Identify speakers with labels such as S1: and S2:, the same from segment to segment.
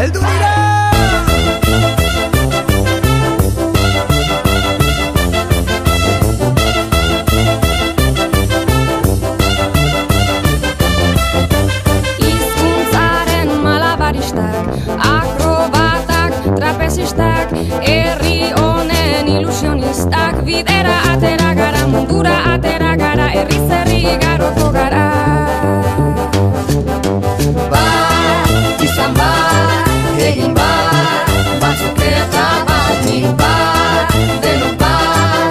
S1: heldu dira.
S2: Hizkuntzaren malabaristak, akrobatak, trapezistak, herri honen ilusionistak, bidera atera gara, mundura atera gara, herri zerri garoko gara.
S3: Bat, izan bat, egin bat, batzuk eta bat, nik bat, denok bat,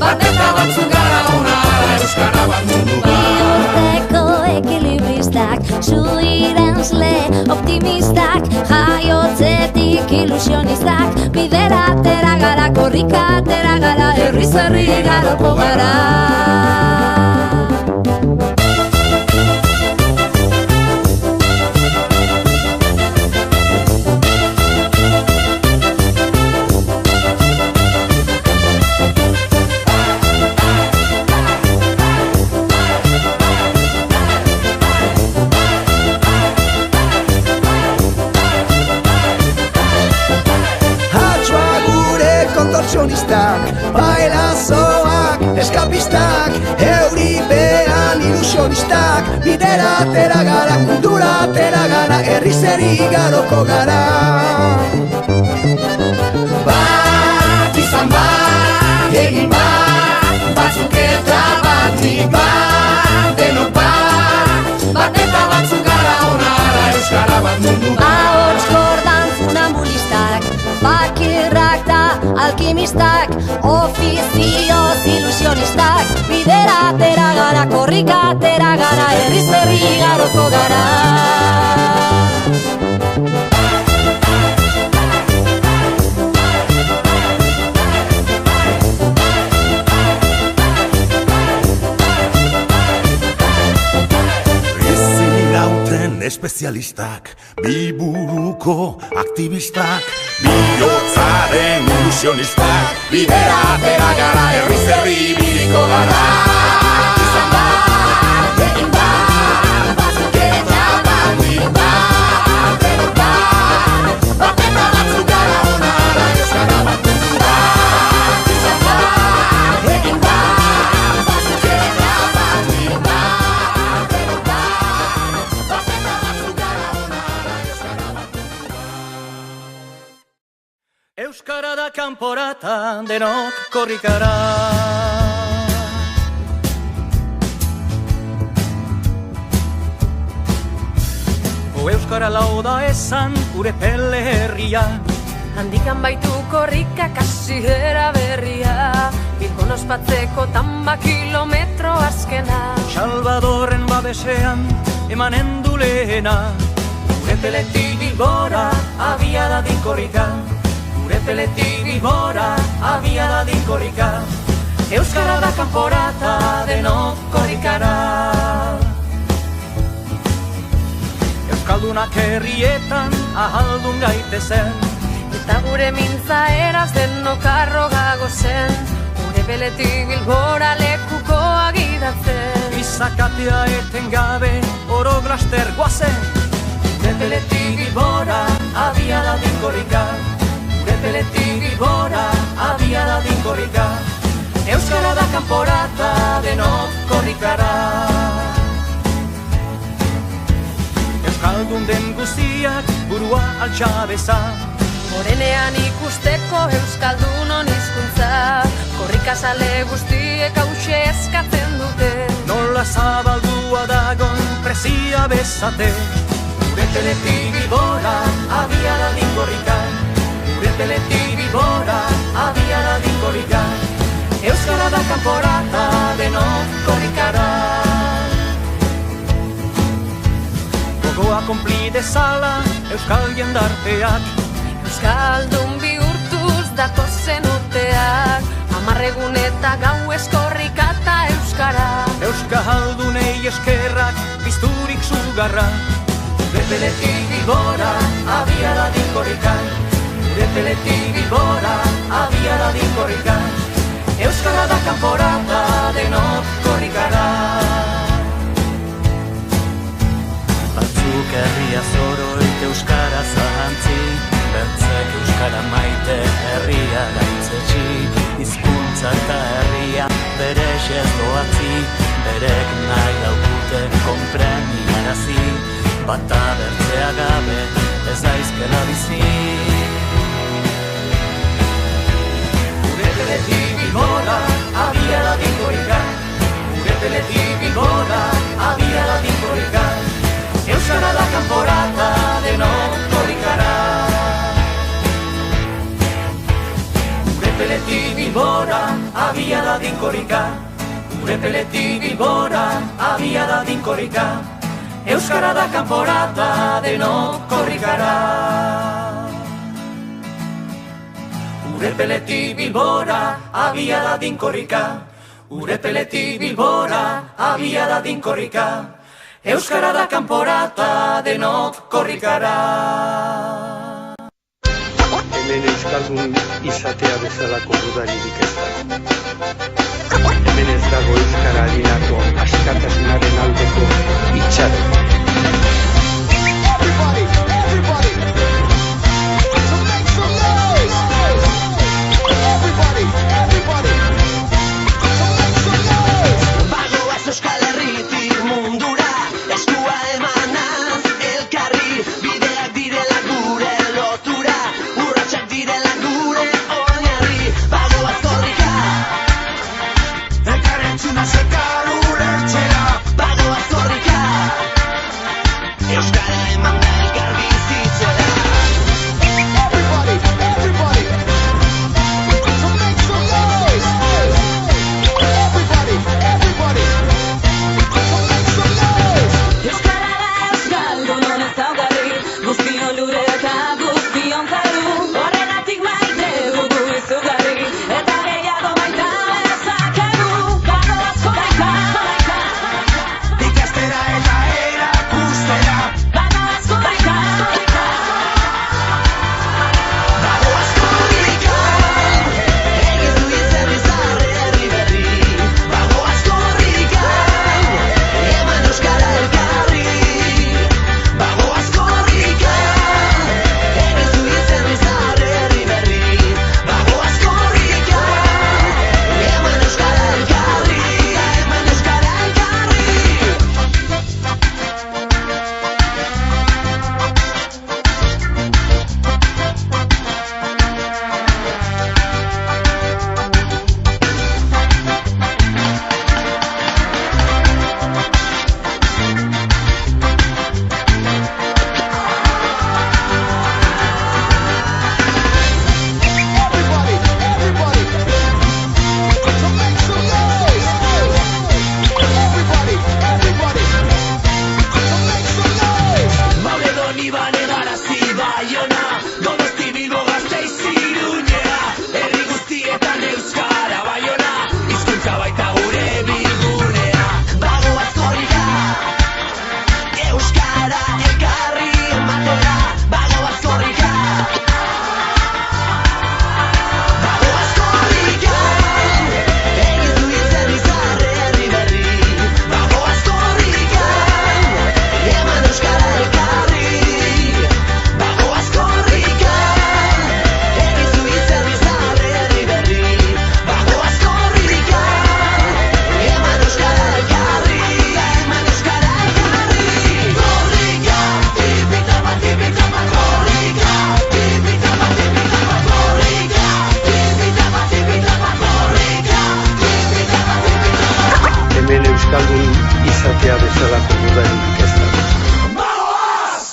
S3: bat eta batzuk gara honara, euskara bat mundu bat.
S4: Biurteko ekilibristak, zuirenzle optimistak, jaiotzetik ilusionistak, bidera atera gara, korrika atera gara, herri zerri garoko gara.
S1: Bailazoak, eskapistak, euripean ilusionistak, bidera atera gara, mundura atera gara, herri zeri garoko gara.
S3: Bat, izan bat, egin bat, batzuk eta bat, nik bat, denok bat, bat eta batzuk gara honara, euskara bat mundu bat.
S4: Ahots gordan funambulistak, bakirrak da alkimistak, ofizioz ilusionistak, bidera atera gara, korrika atera gara, herri zerri garoko gara.
S5: Espezialistak, biburuko aktivistak, bihotzaren ilusionistak, bidera atera gara, herri zerri biriko gara.
S3: Izan bat, egin bat, batzuk eta bat, nik bat, denok bat, bat eta batzuk gara honara, euskara bat mundu bat. Izan bat, egin bat, batzuk eta bat, nik bat, denok bat, bat eta batzuk gara honara, euskara bat mundu bat.
S6: Euskara da kanporata, denok korrikara. Euskara lauda esan gure pele herria,
S2: Handikan baitu korrika kasihera berria, Bilbon ospatzeko tamba kilometro azkena.
S6: Salvadorren babesean emanen du lehena. Gure peletik Bilbora abia da dinkorrika, gure peletik Bilbora abia da dinkorrika. Euskara da kanporata, denok korrikara. Euskaldunak herrietan ahaldun gaitezen,
S2: Eta gure mintza eraz denok arrogago zen, Gure peletik Bilbora lekuko agidatzen.
S6: Izakatea eten gabe oro glaster guazen. Gure peletik Bilbora abia da dinkorrika, gure peletik Bilbora abia da dinkorrika. Euskara da kanporata, denok korrikara. Euskaldun den guztiak burua altxabeza,
S2: Morenean ikusteko Euskaldunon hizkuntza, Korrikazale guztiek hause eskatzen dute.
S6: nola zabaldua dagon prezia bezate. Gure peletik Bilbora abia da dinkorrika, gure peletik Bilbora abia da dinkorrika. Euskara da kanporata, denok korrikara. Gogoa konpli dezala euskal jendarteak,
S2: Euskaldun bihurtuz datozen urteak, 10 egun eta gau eskorrika eta euskara.
S6: Euskaldunei eskerrak pizturik zugarra. Gure peletik Bilbora abia da dinkorrika, gure peletik Bilbora abia da dinkorrika. Euskara da kanporata, denok korrikara.
S7: Batzuk herria zoroik euskara zahantzi,
S6: kexez doatzi, berek nahi daukute konpreniarazi, bata bertzea gabe ez daizkela bizi. Gure peletik Bilbora, abiada dinkorika, gure peletik Bilbora, abiada dinkorika, euskara da kanporata denok korrikara. Gure peletik Bilbora, abiada dinkorika, gure peletik Bilbora, abiada dinkorika, euskara da kanporata denok korrikara. Gure peletik Bilbora, abiada dinkorika, gure peletik Bilbora, abiada dinkorika, euskara da kanporata denok korrikara.
S7: Hemen euskaldun izatea bezalako dudaririk ez dago. Hemen ez dago euskara harinako askatasunaren aldeko itxaron.
S3: Everybody, everybody, so make some noise. Everybody, everybody, so make some noise.
S8: Bagoaz Euskal Herritik mundura, eskua emanaz elkarri, bideak direla gure lotura, urratsak direla gure oinarri. Bagoaz korrika, elkarrentzuna zekar ulertzera. Bagoaz korrika, euskara eman da elkar bizitzera.
S3: Everybody, everybody, so make some noise. Everybody, everybody, so make some noise.
S9: Euskara da euskaldun ezaugarri, guztion lure eta guztion zaru, horregatik maite dugu izugarri, eta gehiago baita ezakegu. Bagoaz korrika,
S8: Ikastera eta erakustera.
S9: bagoaz korrika,
S8: Bagoaz korrika, egin du izerri zarre herri berri. Bagoaz korrika, eman euskara elkarri. Bagoaz korrika, egin du izerri zarre herri berri. Bagoaz korrika, eman euskara elkarri. Eman euskara elkarri.
S3: Everybody, everybody, so make some noise. Everybody, everybody, so make some noise.
S8: Mauledoni bane garazi Baiona, Donosti Bilbo Gasteiz Iruñea, herri guztietan euskara Baiona, hizkuntza baita gure bilgunea. Bagoaz korrika, euskara elkarri ematera. Bagoaz korrika, bagoaz korrika, egin du izerri zarre herri berri. Bagoaz korrika, eman euskara elkarri. Bagoaz korrika, egin du izerri zarre herri berri. Bagoaz korrika, eman euskara elkarri. Eman euskara elkarri. Korrika, tipitama, tipitama, korrika. Tipitama, tipitama, korrika. Tipitama, tipitama, korrika. Tipitama, tipitama.
S7: Hemen euskaldun izatea bezalako dudaririk ez dago.
S8: Bagoaz!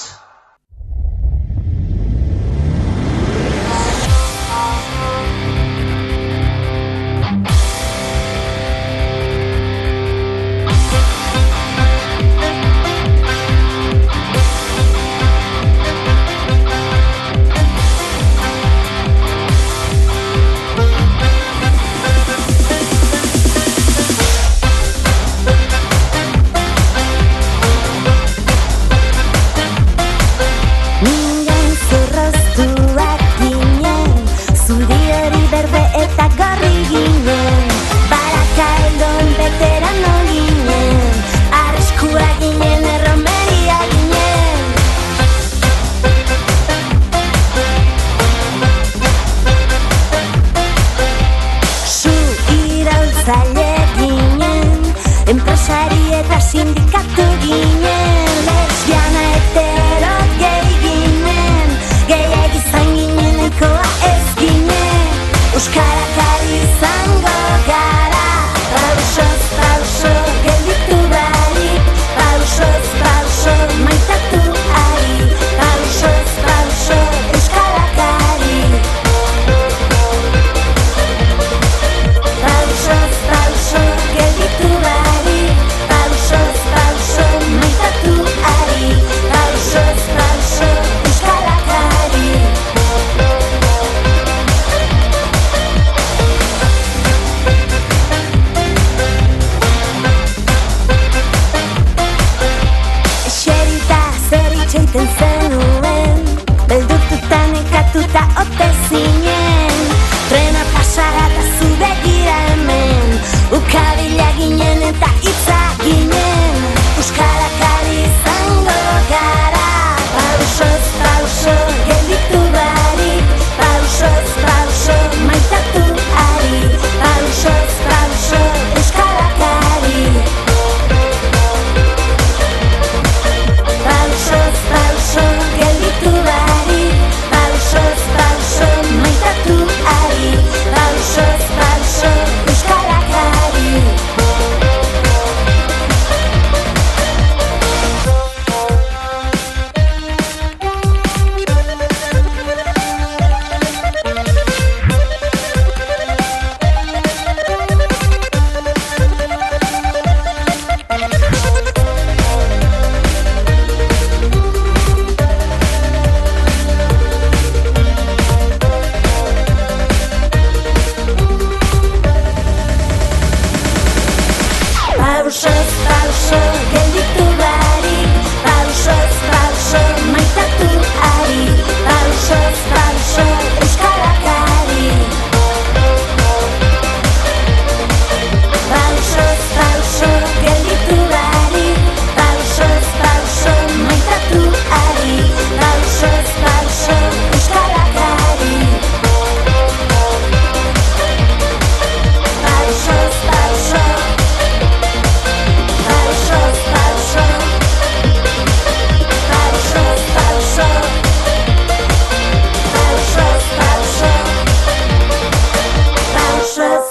S3: Everybody,
S4: sindikatu ginen, lesbiana hetero gay ginen, gehiagi izan ginen nahikoa ez ginen, euskarak ari izango gara, pauso gelditu barik, pauso maitatu ari, pauso euskarak ari. Pauso gelditu barik, pauso maitatu ari, pauso euskarak ari. Eserita zer itxeiten zenuen, beldurtuta nekatuta ote zinen, trena pasara eta zu begira hemen, ukabila ginen eta hitza ginen, euskarak ari izango gara, pauso gelditu barik, pauso maitatu ari, pauso euskarak ari. Pauso gelditu barik, pauso maitatu ari, pauso euskarak ari. Pauso gelditu barik, pauso maitatu ari, pauso euskarak ari. Pauso gelditu barik, pauso maitatu ari, pauso euskarak ari.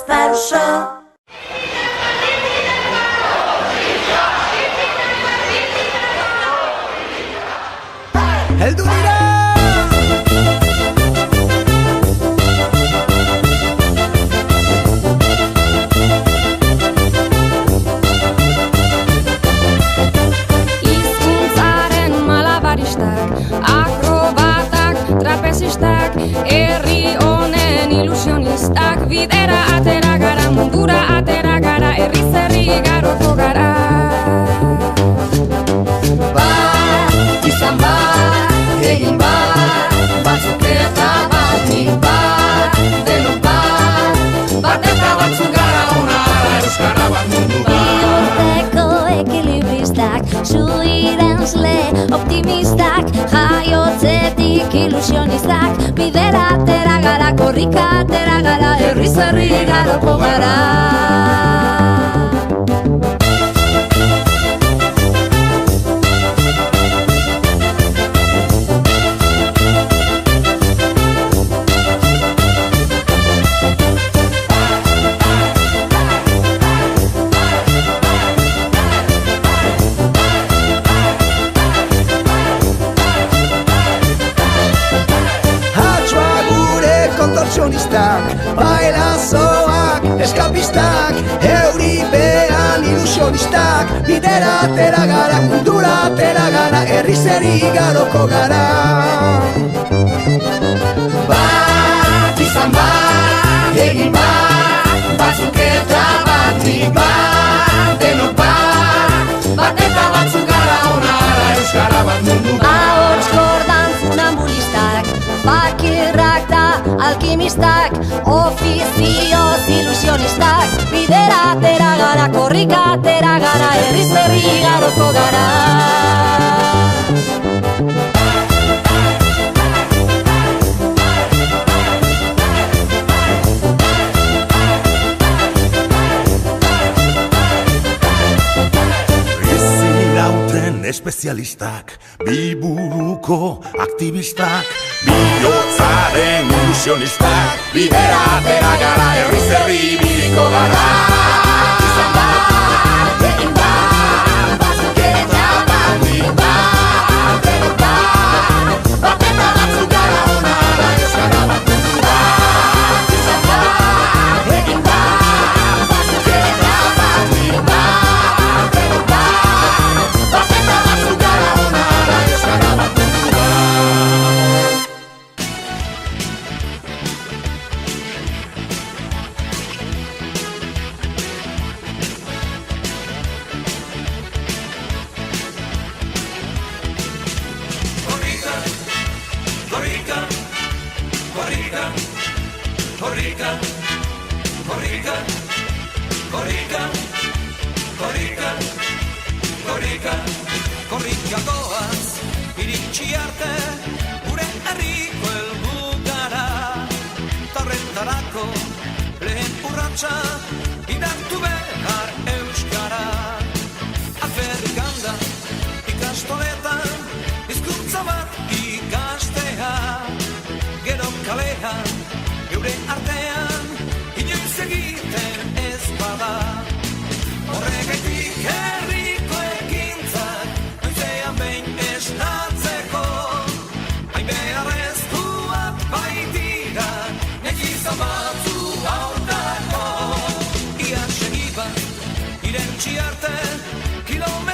S4: Pauso
S1: heldu dira.
S2: Hizkuntzaren malabaristak, akrobatak, trapezistak, herri honen ilusionistak, bidera atera gara, mundura atera gara, herriz herri igaroko gara.
S1: Izan bat, egin bat, batzuk eta batik bat, denok bat eta batzuk gara ona, euskara bat mundu bat.
S4: Biurteko ekilibristak, zuirenzle optimistak, jaiotzetik ilusionistak, bidera atera gara, korrika atera gara, herriz herri igaroko gara.
S1: Kontortzionistak, bailazoak, eskapistak, euripean ilusionistak, bidera atera gara, mundura atera gara, herriz herri igaroko gara. Bat izan bat, egin bat, batzuk eta batik bat, denok bat eta batzuk gara ona, euskara bat mundu bat.
S4: Ahots gordan funambulistak, fakirrak da alkimistak, ofizioz ilusionistak, bidera atera gara, korrika atera gara, herriz herri igaroko gara.
S5: espezialistak, biburuko aktivistak, bihotzaren ilusionistak, bidera atera gara, herriz herri ibiliko gara.
S3: Izan bat, egin bat, batzuk eta baldin bat, denok bat, bat eta batzuk gara ona ara euskara bat mundu bat. Izan bat, egin bat, batzuk eta baldin bat, denok bat, bat eta batzuk gara ona ara euskara bat mundu bat.
S6: Korrika goaz, iritsi arte, gure herriko helbugara. Tarretarako lehen urratsa, indartu behar euskara. Afrikan da, ikastoletan, hizkuntza bat ikastea. Gero kalean, geure artean, inoiz egiten ez bada. Horregaitik herriko ekintzak, noizean behin esnatzeko. Hain beharrezkoak baitira, nekizan batzu aurtako. Ia segi bat, irentsi arte, kilometro